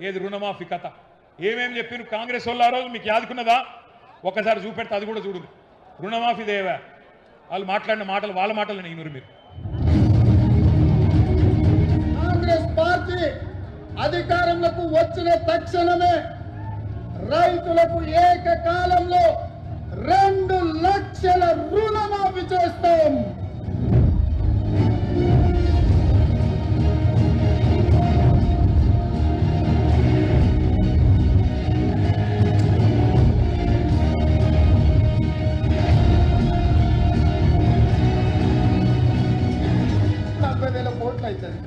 ఏది రుణమాఫీ కథ ఏమేమి చెప్పిన కాంగ్రెస్ వాళ్ళు ఆ రోజు మీకు యాదుకున్నదా? ఒకసారి చూపెడితే అది కూడా చూడు. రుణమాఫీ దేవా వాళ్ళు మాట్లాడిన మాటలు వాళ్ళ మాటలు నేను మీరు. కాంగ్రెస్ పార్టీ అధికారంలోకి వచ్చిన తక్షణమే రైతులకు ఏకకాలంలో 2 లక్షల రుణమాఫీ చేస్తాం.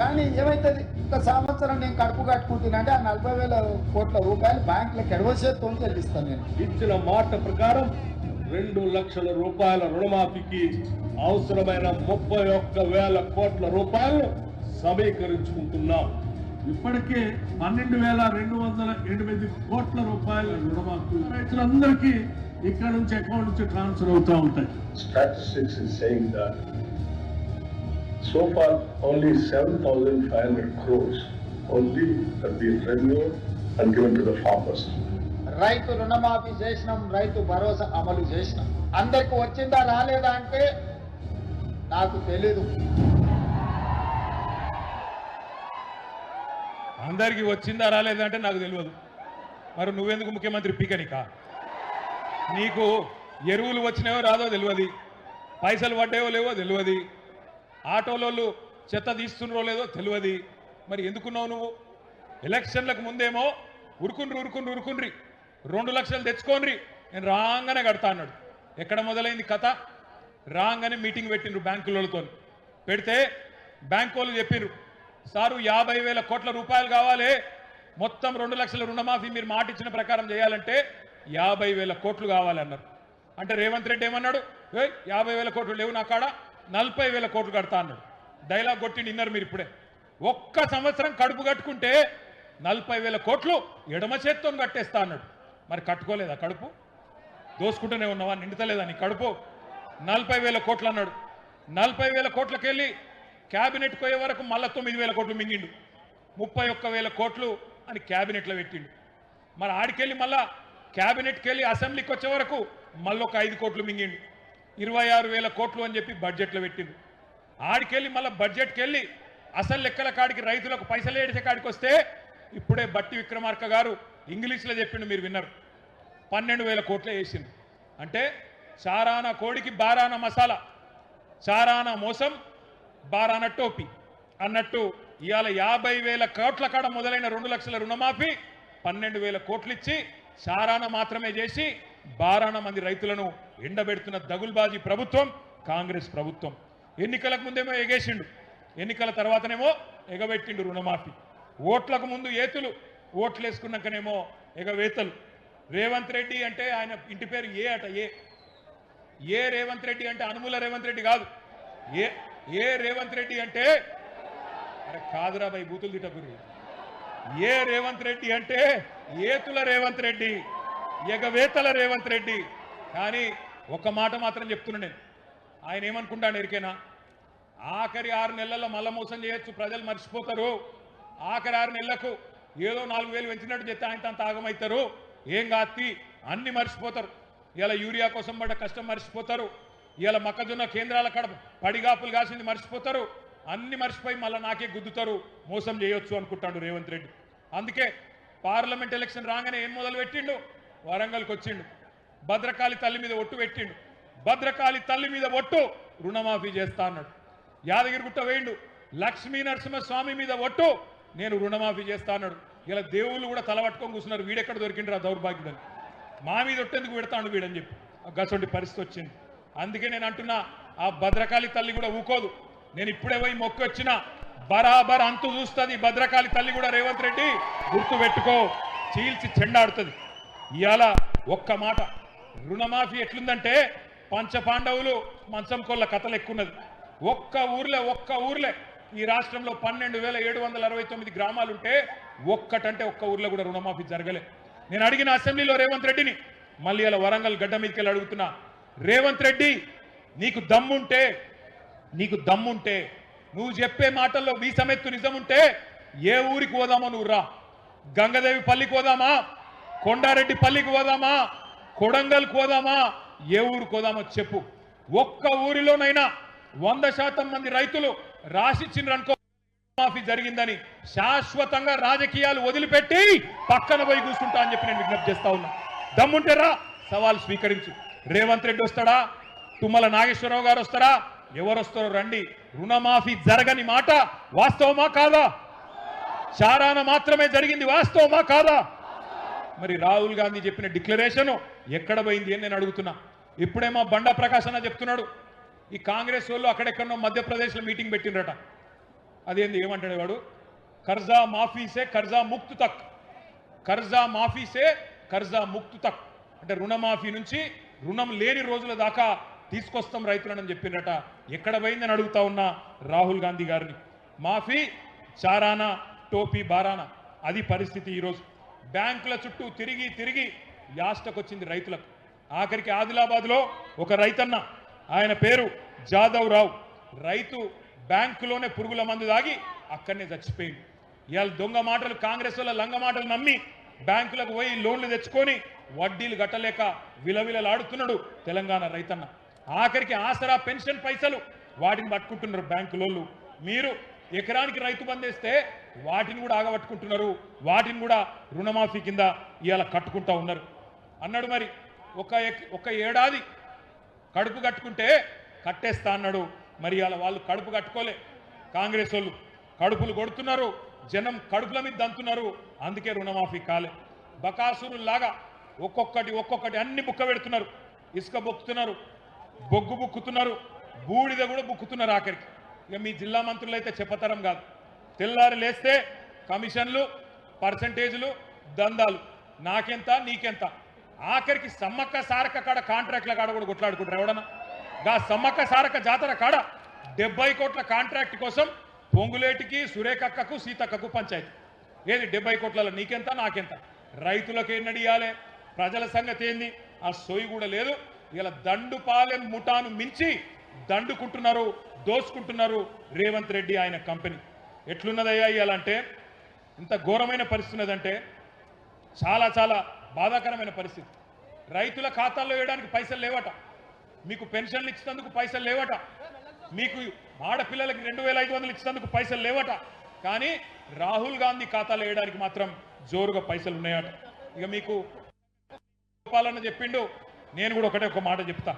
కానీ ఏమైతుంది, ఒక సంవత్సరం నేను కడుపు కట్టుకుంటున్నాంటే ఆ 40,000 కోట్ల రూపాయలు బ్యాంకులకు ఎడవసేతో చెల్లిస్తాను. నేను ఇచ్చిన మాట ప్రకారం 2 లక్షల రూపాయల రుణమాఫీకి అవసరమైన 31,000 కోట్ల రూపాయలు సమీకరించుకుంటున్నాం. ఇప్పటికే 12,208 కోట్ల రూపాయల రుణమాఫీ రైతులందరికీ ఇక్కడ నుంచి అకౌంట్ నుంచి ట్రాన్స్ఫర్ అవుతూ ఉంటాయి. Statistics is saying that so far only 7,500 crores only have been renewed and given to the farmers. రైతు రుణమాఫీ చేసినాం, రైతు భరోసా అమలు చేసినాం. అందరికి వచ్చిందా రాలేదా అంటే నాకు తెలీదు. అందరికి వచ్చిందా రాలేదా అంటే నాకు తెలియదు. మరి నువ్వెందుకు ముఖ్యమంత్రి పీకనికా? నీకు ఎరువులు వచ్చినాయో రాదో తెలియదు, పైసలు పడ్డాయో లేవో తెలియదు, ఆటోలోళ్ళు చెత్త తీస్తున్నారో లేదో తెలియదు. మరి ఎందుకున్నావు నువ్వు? ఎలక్షన్లకు ముందేమో ఉరుకుండ్రి 2 లక్షలు తెచ్చుకోండి నేను రాగానే కడతా అన్నాడు. ఎక్కడ మొదలైంది కథ? రాగానే మీటింగ్ పెట్టిండ్రు బ్యాంకులతో. పెడితే బ్యాంకు వాళ్ళు చెప్పిర్రు, సారు 50,000 కోట్ల రూపాయలు కావాలి, మొత్తం 2 లక్షల రుణమాఫీ మీరు మాట ఇచ్చిన ప్రకారం చేయాలంటే 50,000 కోట్లు కావాలన్నారు. అంటే రేవంత్ రెడ్డి ఏమన్నాడు, 50,000 కోట్లు లేవు నా కాడ, 40,000 కోట్లు కడతా అన్నాడు. డైలాగ్ కొట్టి నిన్నారు మీరు ఇప్పుడే. ఒక్క సంవత్సరం కడుపు కట్టుకుంటే 40,000 కోట్లు ఎడమ చేత్తో కట్టేస్తా అన్నాడు. మరి కట్టుకోలేదా? కడుపు దోసుకుంటూనే ఉన్నావా? నిండుతలేదా నీ కడుపు? 40,000 కోట్లు అన్నాడు. 40,000 కోట్లకి వెళ్ళి క్యాబినెట్కి పోయే వరకు మళ్ళీ 9,000 కోట్లు మింగిండు. 31,000 కోట్లు అని క్యాబినెట్లో పెట్టిండు. మరి ఆడికెళ్ళి మళ్ళా క్యాబినెట్కి వెళ్ళి అసెంబ్లీకి వచ్చే వరకు మళ్ళీ ఒక 5 కోట్లు మింగిండు. 26,000 కోట్లు అని చెప్పి బడ్జెట్లో పెట్టిండు. ఆడికెళ్ళి మళ్ళీ బడ్జెట్కి వెళ్ళి అసలు లెక్కల కాడికి రైతులకు పైసలు ఏడిచే కాడికి వస్తే ఇప్పుడే బట్టి విక్రమార్క గారు ఇంగ్లీష్లో చెప్పిండు, మీరు విన్నారు, 12,000 కోట్లే వేసిండు. అంటే చారాన కోడికి బారాన మసాలా, చారాన మోసం బారాన టోపీ అన్నట్టు ఇవాళ 50,000 కోట్ల కాడ మొదలైన 2 లక్షల రుణమాఫీ 12,000 కోట్లు ఇచ్చి చారాన మాత్రమే చేసి బారాన మంది రైతులను ఎండబెడుతున్న దగుల్బాజీ ప్రభుత్వం కాంగ్రెస్ ప్రభుత్వం. ఎన్నికలకు ముందేమో ఎగేసిండు, ఎన్నికల తర్వాతనేమో ఎగబెట్టిండు రుణమాఫీ. ఓట్లకు ముందు ఏతులు, ఓట్లు వేసుకున్నాకనేమో ఎగవేతలు. రేవంత్ రెడ్డి అంటే ఆయన ఇంటి పేరు ఏ అట, ఏ రేవంత్ రెడ్డి అంటే అనుమూల రేవంత్ రెడ్డి కాదు, ఏ రేవంత్ రెడ్డి అంటే అరే కాదురా భయ్ బూతులు తిట్టకురి. ఏ రేవంత్ రెడ్డి అంటే ఏతుల రేవంత్ రెడ్డి, ఎగవేతల రేవంత్ రెడ్డి. కానీ ఒక మాట మాత్రం చెప్తున్నా నేను, ఆయన ఏమనుకుంటాను ఎరికేనా, ఆఖరి 6 నెలల్లో మళ్ళా మోసం చేయొచ్చు, ప్రజలు మర్చిపోతారు. ఆఖరి 6 నెలలకు ఏదో 4,000 పెంచినట్టు చెప్తే ఆయన అంత ఆగమవుతారు, ఏం కాత్తి అన్ని మర్చిపోతారు. ఇలా యూరియా కోసం పడ్డ కష్టం మర్చిపోతారు, ఇలా మొక్కజొన్న కేంద్రాల కడ పడిగాపులు కాసింది మర్చిపోతారు, అన్ని మర్చిపోయి మళ్ళీ నాకే గుద్దుతారు, మోసం చేయొచ్చు అనుకుంటాడు రేవంత్ రెడ్డి. అందుకే పార్లమెంట్ ఎలక్షన్ రాగానే ఏం మొదలు పెట్టిండు, వరంగల్కి వచ్చిండు, భద్రకాళి తల్లి మీద ఒట్టు పెట్టిండు. భద్రకాళి తల్లి మీద ఒట్టు రుణమాఫీ చేస్తా అన్నాడు. యాదగిరిగుట్ట వేయిండు, లక్ష్మీ నరసింహస్వామి మీద ఒట్టు నేను రుణమాఫీ చేస్తా అన్నాడు. ఇలా దేవుళ్ళు కూడా తలపట్టుకొని కూర్చున్నారు, వీడెక్కడ దొరికిండ్రు ఆ దౌర్భాగ్యుడని, మా మీద ఒట్టెందుకు పెడతాడు వీడని చెప్పి గసొంటి పరిస్థితి వచ్చింది. అందుకే నేను అంటున్నా, ఆ భద్రకాళి తల్లి కూడా ఊకోదు. నేను ఇప్పుడే పోయి మొక్కి వచ్చినా బరాబర్ అంతు చూస్తుంది భద్రకాళి తల్లి కూడా. రేవంత్ రెడ్డి గుర్తు పెట్టుకో, చీల్చి చెండాడుతుంది. ఇవాళ ఒక్క మాట, రుణమాఫీ ఎట్లుందంటే పంచపాండవులు మంచం కొల్ల కథలు ఎక్కున్నది. ఒక్క ఊర్లే ఈ రాష్ట్రంలో 12,769 గ్రామాలుంటే ఒక్కటంటే ఒక్క ఊర్లో కూడా రుణమాఫీ జరగలే. నేను అడిగిన అసెంబ్లీలో రేవంత్ రెడ్డిని, మళ్ళీ ఇలా వరంగల్ గడ్డ మీదకి వెళ్ళి అడుగుతున్నా, రేవంత్ రెడ్డి నీకు దమ్ముంటే నువ్వు చెప్పే మాటల్లో వీసమెత్తు నిజం ఉంటే ఏ ఊరికి పోదామో నువ్వు రా, గంగదేవి పల్లికి పోదామా, కొండారెడ్డి పల్లికి పోదామా, కొడంగల్కి పోదామా, ఏ ఊరికి పోదామో చెప్పు. ఒక్క ఊరిలోనైనా 100% మంది రైతులు రాసిచ్చిండ్రనుకో మాఫీ జరిగిందని శాశ్వతంగా రాజకీయాలు వదిలిపెట్టి పక్కన పోయి కూర్చుంటా అని చెప్పి నేను విజ్ఞప్తి చేస్తా ఉన్నా. దమ్ముంటే రా, సవాల్ స్వీకరించు. రేవంత్ రెడ్డి వస్తాడా, తుమ్మల నాగేశ్వరరావు గారు వస్తారా, ఎవరు వస్తారో రండి. రుణమాఫీ జరగని మాట వాస్తవమా కాదా? చారాన మాత్రమే జరిగింది, వాస్తవమా కాదా? మరి రాహుల్ గాంధీ చెప్పిన డిక్లరేషన్ ఎక్కడ పోయింది అని నేను అడుగుతున్నా. ఇప్పుడేమో బండా ప్రకాశ్ అన్న చెప్తున్నాడు, ఈ కాంగ్రెస్ వాళ్ళు అక్కడెక్కడో మధ్యప్రదేశ్లో మీటింగ్ పెట్టిండ్రట. అదేంది, ఏమంటాడు వాడు? కర్జా మాఫీసే కర్జా ముక్తు తక్, కర్జా మాఫీసే కర్జా ముక్తు తక్ అంటే రుణమాఫీ నుంచి రుణం లేని రోజుల దాకా తీసుకొస్తాం రైతులను చెప్పిండ్రట. ఎక్కడ పోయిందని అడుగుతా ఉన్నా రాహుల్ గాంధీ గారిని. మాఫీ చారానా టోపీ బారానా, అది పరిస్థితి ఈరోజు. బ్యాంకుల చుట్టూ తిరిగి తిరిగి యాస్టకొచ్చింది రైతులకు. ఆఖరికి ఆదిలాబాద్లో ఒక రైతన్న, ఆయన పేరు జాదవ్ రావు, రైతు బ్యాంకులోనే పురుగుల మందు దాగి అక్కడనే చచ్చిపోయింది. ఇవాళ దొంగ మాటలు, కాంగ్రెస్ వాళ్ళ లంగ మాటలు నమ్మి బ్యాంకులకు పోయి లోన్లు తెచ్చుకొని వడ్డీలు గట్టలేక విలవిలలాడుతున్నాడు తెలంగాణ రైతన్న. ఆఖరికి ఆసరా పెన్షన్ పైసలు వాటిని పట్టుకుంటున్నారు బ్యాంకులోళ్ళు. మీరు ఎకరానికి రైతు బందేస్తే వాటిని కూడా ఆగబట్టుకుంటున్నారు, వాటిని కూడా రుణమాఫీ కింద ఇవాళ కట్టుకుంటా ఉన్నారు అన్నాడు. మరి ఒక ఏడాది కడుపు కట్టుకుంటే కట్టేస్తా అన్నాడు. మరి అలా వాళ్ళు కడుపు కట్టుకోలే, కాంగ్రెస్ వాళ్ళు కడుపులు కొడుతున్నారు, జనం కడుపుల మీద దంతున్నారు, అందుకే రుణమాఫీ కాలే. బకాసురులాగా ఒక్కొక్కటి అన్ని బుక్క పెడుతున్నారు. ఇసుక బొక్కుతున్నారు, బొగ్గు బుక్కుతున్నారు, బూడిద కూడా బుక్కుతున్నారు. ఆఖరికి ఇక మీ జిల్లా మంత్రులు అయితే చెప్పతరం కాదు. తెల్లారి లేస్తే కమిషన్లు, పర్సంటేజీలు, దందాలు, నాకెంత నీకెంత. ఆఖరికి సమ్మక్క సారక కాడ కాంట్రాక్ట్ల కాడ కూడా కొట్లాడుకుంటారు ఎవడన్నా. గా సమ్మక్క సారక జాతర కాడ 70 కోట్ల కాంట్రాక్ట్ కోసం పొంగులేటికి, సురేఖక్కకు, సీతక్కకు పంచాయతీ. ఏది 70 కోట్లలో నీకెంత నాకెంత, రైతులకు ఎన్నడియాలే, ప్రజల సంగతి ఏంది, ఆ సోయి కూడా లేదు. ఇలా దండుపాలెం ముఠాను మించి దండుకుంటున్నారు, దోసుకుంటున్నారు రేవంత్ రెడ్డి ఆయన కంపెనీ. ఎట్లున్నదయ్యా ఇయాలంటే, ఇంత ఘోరమైన పరిస్థితి ఉన్నదంటే చాలా చాలా బాధాకరమైన పరిస్థితి. రైతుల ఖాతాల్లో వేయడానికి పైసలు లేవట, మీకు పెన్షన్లు ఇచ్చినందుకు పైసలు లేవట, మీకు ఆడపిల్లలకి 2500 ఇచ్చినందుకు పైసలు లేవట, కానీ రాహుల్ గాంధీ ఖాతాలో వేయడానికి మాత్రం జోరుగా పైసలు ఉన్నాయట. ఇక మీకు చెప్పాలని చెప్పిండు, నేను కూడా ఒక మాట చెప్తా.